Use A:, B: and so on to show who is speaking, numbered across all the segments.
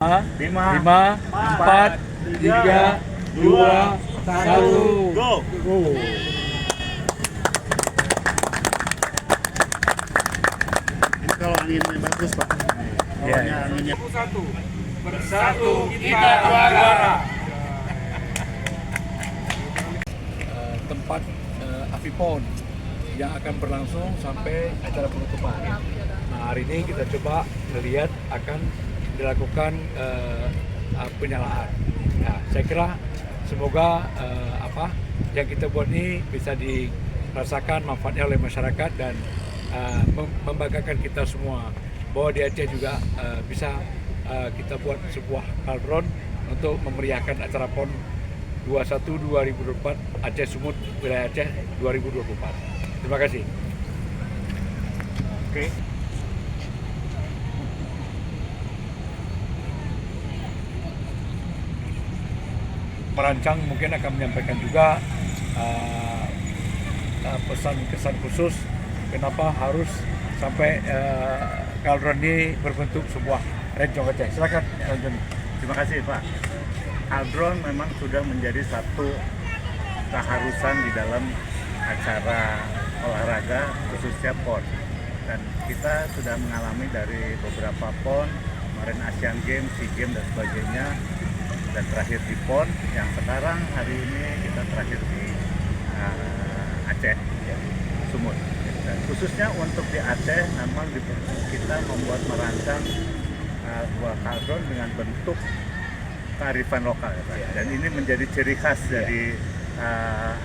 A: 5, 4, 3, 2, 1,
B: go! Ini kalau anginnya bagus Pak. Kalau anginnya
A: Bersatu kita juara. Tempat Avipon yang akan berlangsung sampai acara penutupan. Nah, hari ini kita coba melihat akan dilakukan penyalaan. Nah, saya kira semoga apa yang kita buat ini bisa dirasakan manfaatnya oleh masyarakat dan membanggakan kita semua bahwa di Aceh juga bisa kita buat sebuah kaldron untuk memeriahkan acara PON 21-2024 Aceh Sumut Wilayah Aceh 2024. Terima kasih.
B: oke.
A: Perancang mungkin akan menyampaikan juga pesan-kesan khusus kenapa harus sampai kaldron ini berbentuk sebuah rencong Aceh. Silakan, Joni.
B: Terima kasih Pak. Kaldron memang sudah menjadi satu keharusan di dalam acara olahraga khususnya PON. Dan kita sudah mengalami dari beberapa PON, kemarin Asian Games, SEA Games dan sebagainya, dan terakhir di PON, yang sekarang hari ini kita terakhir di Aceh, Sumut. Dan khususnya untuk di Aceh, memang kita membuat merancang buah kaldron dengan bentuk kearifan lokal ya Pak. Dan ini menjadi ciri khas dari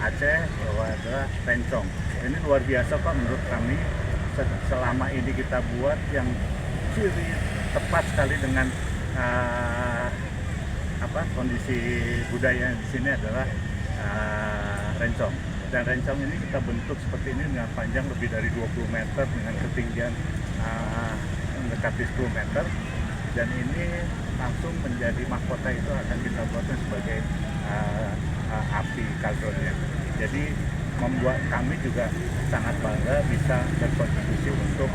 B: Aceh bahwa adalah rencong. Ini luar biasa Pak menurut kami. Selama ini kita buat yang ciri tepat sekali dengan kondisi budaya di sini adalah rencong. Dan rencong ini kita bentuk seperti ini dengan panjang lebih dari 20 meter dengan ketinggian mendekati 10 meter. Dan ini langsung menjadi mahkota, itu akan kita buatkan sebagai api kaldronnya. Jadi membuat kami juga sangat bangga bisa berkontribusi untuk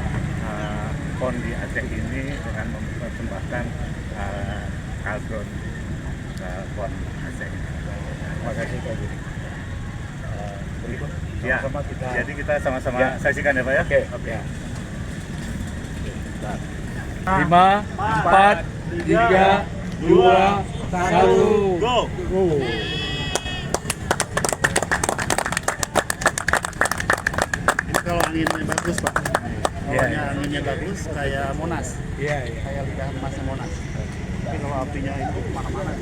B: PON di Aceh ini dengan mempersembahkan kaldron PON Aceh.
A: Terima kasih Pak Joni. Berikut
B: Ya,
A: sama-sama kita.
B: jadi kita sama-sama
A: Ya.
B: saksikan ya Pak ya.
A: Oke. 5, 4, 3, 2, 1,
B: go! Ini kalau anginnya bagus Pak. Anginnya bagus kayak Monas,
A: Iya.
B: kayak lidah emasnya Monas. Tapi kalau apinya itu kemana-mana.